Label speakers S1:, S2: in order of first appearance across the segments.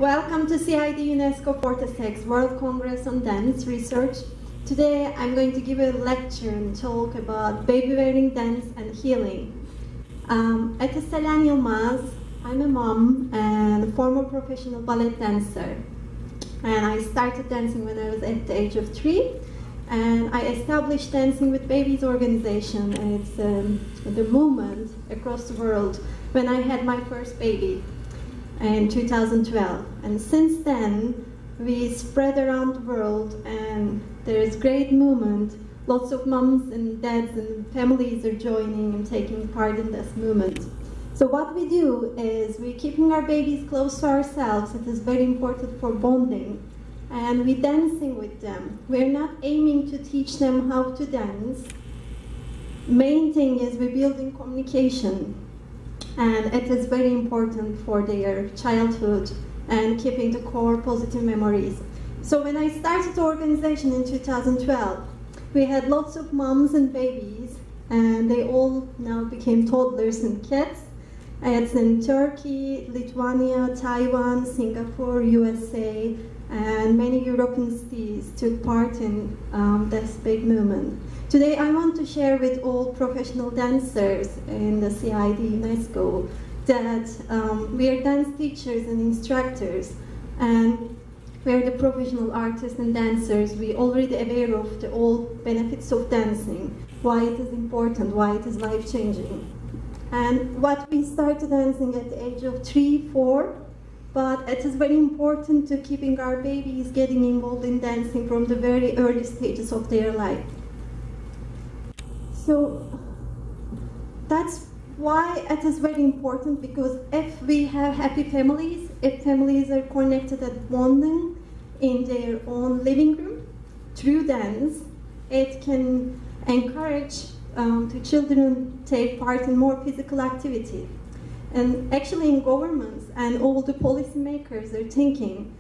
S1: Welcome to CID Unesco 46th World Congress on Dance Research. Today I'm going to give a lecture and talk about baby-wearing dance and healing. At Selen Yilmaz, I'm a mom and a former professional ballet dancer. And I started dancing when I was at the age of 3. And I established Dancing with Babies organization, and it's the movement across the world when I had my first baby in 2012. And since then, we spread around the world, and there's great movement. Lots of moms and dads and families are joining and taking part in this movement. So what we do is we're keeping our babies close to ourselves. It is very important for bonding. And we're dancing with them. We're not aiming to teach them how to dance. Main thing is we're building communication. And it is very important for their childhood and keeping the core positive memories. So when I started the organization in 2012, we had lots of moms and babies, and they all now became toddlers and kids. It's in Turkey, Lithuania, Taiwan, Singapore, USA, and many European cities took part in this big movement. Today I want to share with all professional dancers in the CID UNESCO that we are dance teachers and instructors, and we are the professional artists and dancers. We are already aware of the all benefits of dancing, why it is important, why it is life-changing. And what we started dancing at the age of 3, 4, but it is very important to keeping our babies getting involved in dancing from the very early stages of their life. So that's why it is very important, because if we have happy families, if families are connected and bonding in their own living room through dance, it can encourage the children take part in more physical activity. And actually in governments and all the policymakers are thinking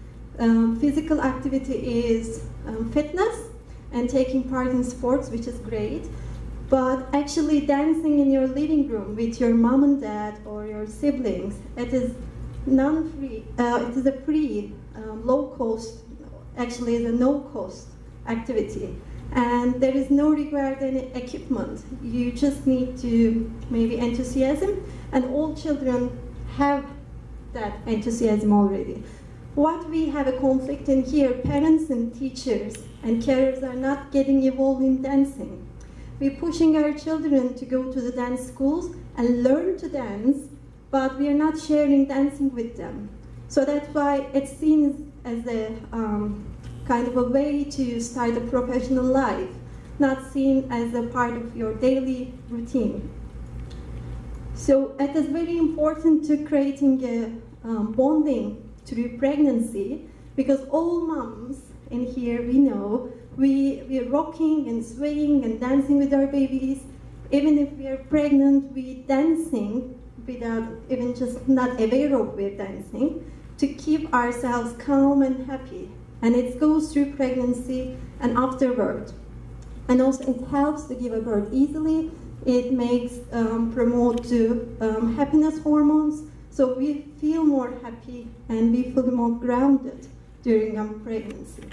S1: physical activity is fitness and taking part in sports, which is great. But actually dancing in your living room with your mom and dad or your siblings, it is non-free, it is a free, low-cost, actually it's a no-cost activity. And there is no required any equipment. You just need to maybe enthusiasm, and all children have that enthusiasm already. What we have a conflict in here, parents and teachers and carers are not getting involved in dancing. We're pushing our children to go to the dance schools and learn to dance, but we are not sharing dancing with them. So that's why it's seen as a kind of a way to start a professional life, not seen as a part of your daily routine. So it is very important to creating a bonding through pregnancy, because all moms in here, we know, we're rocking and swaying and dancing with our babies. Even if we are pregnant, we're dancing without even just not aware of we're dancing, to keep ourselves calm and happy. And it goes through pregnancy and afterward. And also it helps to give a birth easily. It makes, promote to happiness hormones. So we feel more happy and we feel more grounded during our pregnancy.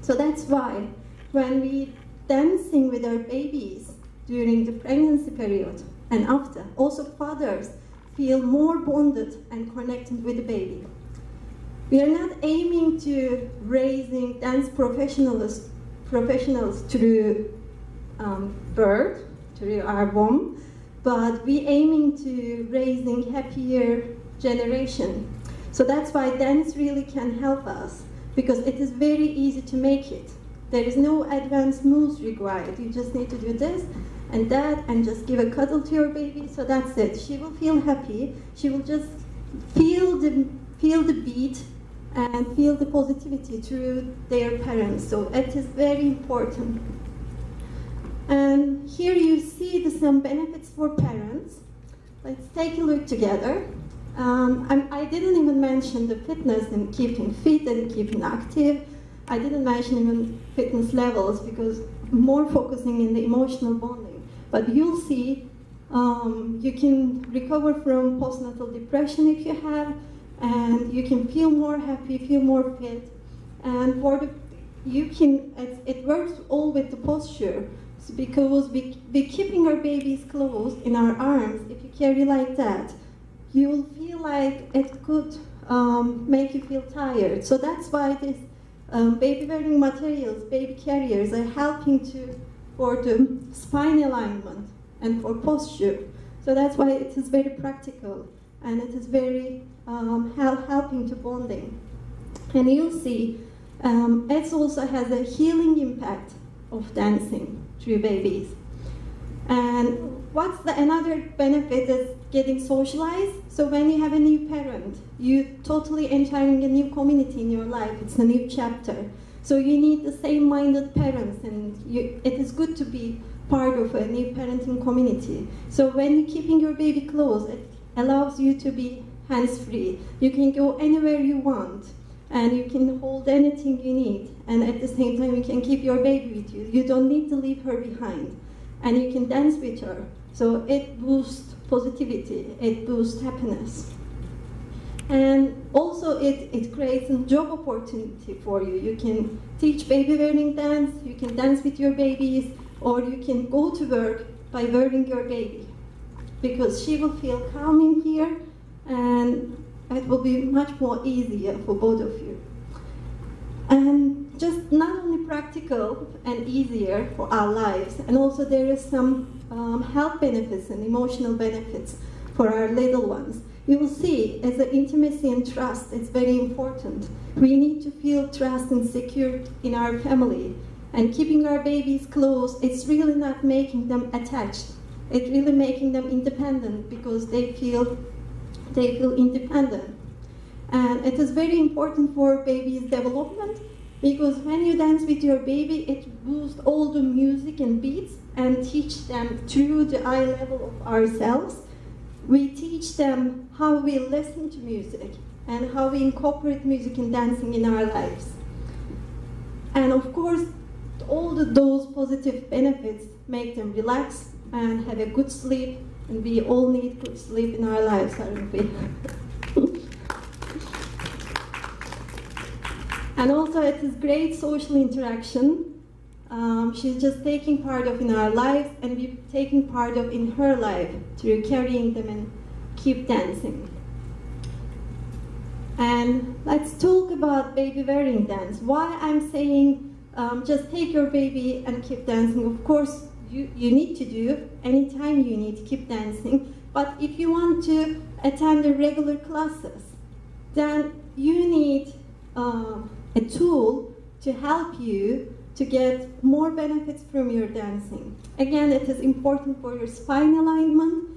S1: So that's why when we dancing with our babies during the pregnancy period and after, also fathers feel more bonded and connected with the baby. We are not aiming to raising dance professionals through birth, through our womb, but we aiming to raising happier generation. So that's why dance really can help us, because it is very easy to make it. There is no advanced moves required. You just need to do this and that and just give a cuddle to your baby, so that's it. She will feel happy. She will just feel the beat and feel the positivity through their parents. So it is very important. And here you see some benefits for parents. Let's take a look together. I didn't even mention the fitness and keeping fit and keeping active. I didn't mention even fitness levels, because more focusing in the emotional bonding. But you'll see you can recover from postnatal depression if you have, and you can feel more happy, feel more fit. And for the, it works all with the posture, because we keeping our babies close in our arms. If you carry like that, you'll feel like it could make you feel tired. So that's why this baby-wearing materials, baby carriers, are helping for the spine alignment and for posture. So that's why it is very practical, and it is very helping to bonding. And you'll see it also has a healing impact of dancing through babies. And what's another benefit is getting socialized. So when you have a new parent, you're totally entering a new community in your life. It's a new chapter. So you need the same-minded parents, and it is good to be part of a new parenting community. So when you're keeping your baby close, it allows you to be hands-free. You can go anywhere you want, and you can hold anything you need, and at the same time you can keep your baby with you. You don't need to leave her behind, and you can dance with her. So it boosts positivity, it boosts happiness. And also it creates a job opportunity for you. You can teach baby-wearing dance, you can dance with your babies, or you can go to work by wearing your baby, because she will feel calm in here, and it will be much more easier for both of you. And just not only practical and easier for our lives, and also there is some health benefits and emotional benefits for our little ones. You will see, as an intimacy and trust, it's very important. We need to feel trust and secure in our family. And keeping our babies close, it's really not making them attached. It's really making them independent, because they feel independent. And it is very important for babies' development, because when you dance with your baby, it boosts all the music and beats and teach them through the eye level of ourselves. We teach them how we listen to music and how we incorporate music and dancing in our lives. And of course, all those positive benefits make them relax and have a good sleep, and we all need good sleep in our lives, aren't we? And also it is great social interaction. She's just taking part of in our lives, and we're taking part of in her life through carrying them and keep dancing. And let's talk about baby-wearing dance. Why I'm saying just take your baby and keep dancing. Of course, you need to do anytime you need to keep dancing. But if you want to attend the regular classes, then you need a tool to help you to get more benefits from your dancing. Again, it is important for your spine alignment,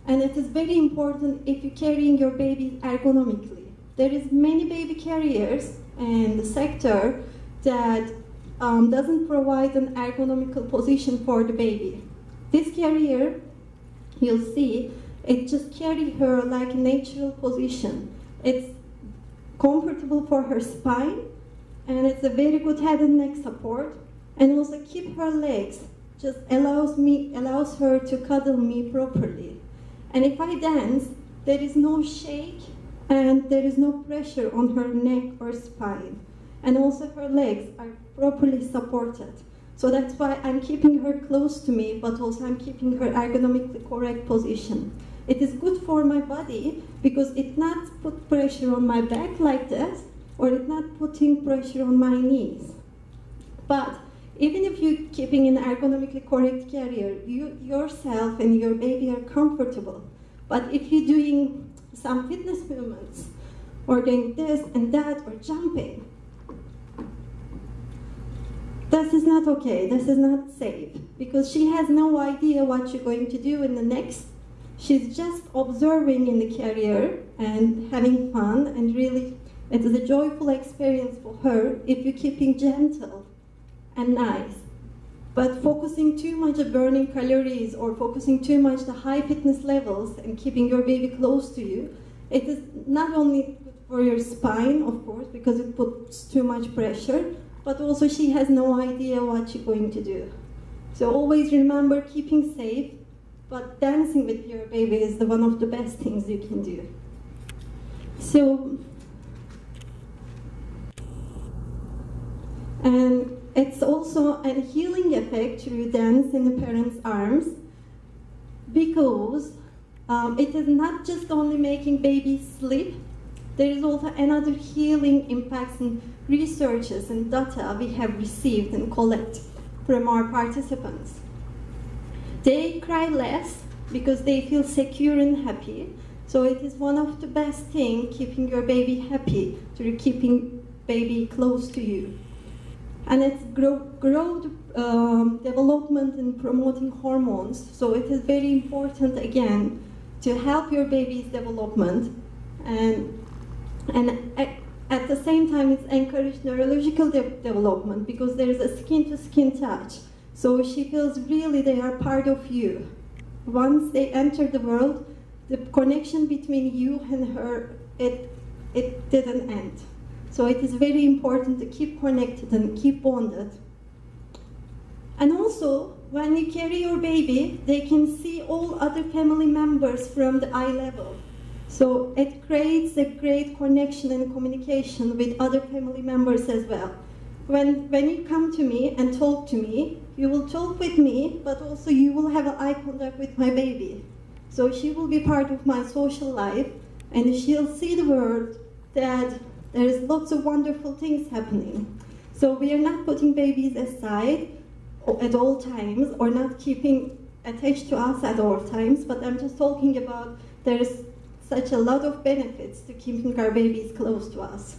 S1: and it is very important if you're carrying your baby ergonomically. There is many baby carriers in the sector that doesn't provide an ergonomical position for the baby. This carrier, you'll see, it just carries her like a natural position. It's comfortable for her spine, and it's a very good head and neck support, and also keep her legs, just allows her to cuddle me properly. And if I dance, there is no shake and there is no pressure on her neck or spine. And also her legs are properly supported. So that's why I'm keeping her close to me, but also I'm keeping her ergonomically correct position. It is good for my body because it not put pressure on my back like this, or it not putting pressure on my knees. But even if you're keeping an ergonomically correct carrier, you yourself and your baby are comfortable. But if you're doing some fitness movements, or doing this and that, or jumping, this is not okay, this is not safe, because she has no idea what you're going to do in the next. She's just observing in the carrier and having fun, and really it is a joyful experience for her if you're keeping gentle and nice. But focusing too much on burning calories or focusing too much on high fitness levels and keeping your baby close to you, it is not only good for your spine, of course, because it puts too much pressure, but also she has no idea what you're going to do. So always remember keeping safe, but dancing with your baby is one of the best things you can do. So, and it's also a healing effect through dance in the parents' arms, because it is not just only making babies sleep, there is also another healing impacts in researches and data we have received and collect from our participants. They cry less because they feel secure and happy. So it is one of the best things, keeping your baby happy, through keeping baby close to you. And it's growth development and promoting hormones. So it is very important, again, to help your baby's development. And at the same time, it's encouraged neurological development, because there is a skin-to-skin touch. So she feels really they are part of you. Once they enter the world, the connection between you and her, it didn't end. So it is very important to keep connected and keep bonded. And also, when you carry your baby, they can see all other family members from the eye level. So it creates a great connection and communication with other family members as well. When you come to me and talk to me, you will talk with me, but also you will have an eye contact with my baby. So she will be part of my social life, and she'll see the world that there is lots of wonderful things happening. So we are not putting babies aside at all times, or not keeping attached to us at all times, but I'm just talking about there is such a lot of benefits to keeping our babies close to us.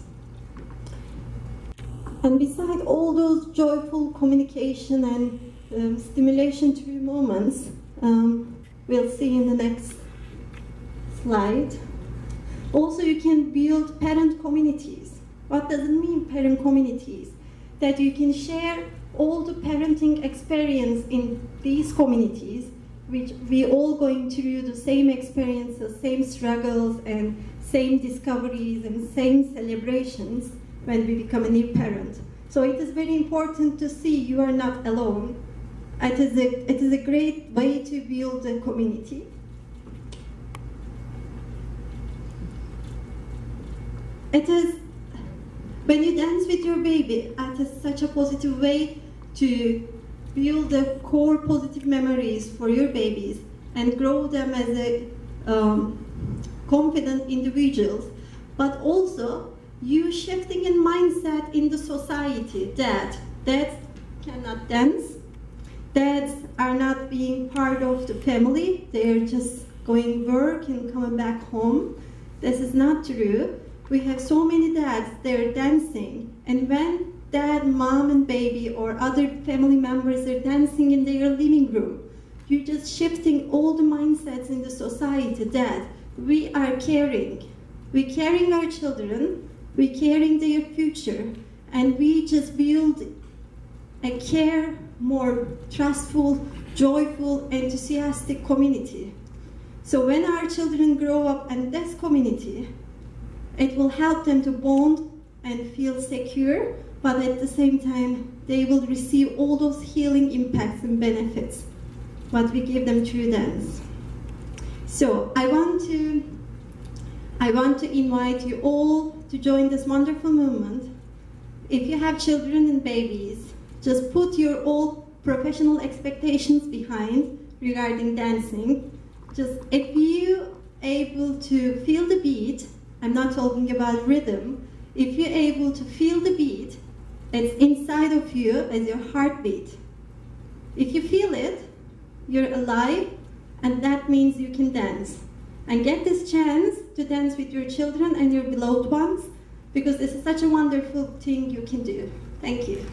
S1: And beside all those joyful communication and stimulation through moments, we'll see in the next slide. Also, you can build parent communities. What does it mean, parent communities? That you can share all the parenting experience in these communities, which we all going through the same experiences, same struggles, and same discoveries, and same celebrations when we become a new parent. So it is very important to see you are not alone. It is a great way to build a community. It is, when you dance with your baby, it is such a positive way to build the core positive memories for your babies and grow them as a confident individuals, but also you shifting in mindset in the society that dads cannot dance, dads are not being part of the family, they're just going work and coming back home. This is not true. We have so many dads, they're dancing, and when dad, mom, and baby or other family members are dancing in their living room, you're just shifting all the mindsets in the society that we are caring. We're caring our children, we're caring their future, and we just build a care, more trustful, joyful, enthusiastic community. So when our children grow up in this community, it will help them to bond and feel secure, but at the same time, they will receive all those healing impacts and benefits, what we give them through dance. So I want to invite you all to join this wonderful movement. If you have children and babies, just put your all professional expectations behind regarding dancing. Just if you able to feel the beat, I'm not talking about rhythm, if you're able to feel the beat, it's inside of you as your heartbeat. If you feel it, you're alive, and that means you can dance. And get this chance to dance with your children and your beloved ones, because this is such a wonderful thing you can do. Thank you.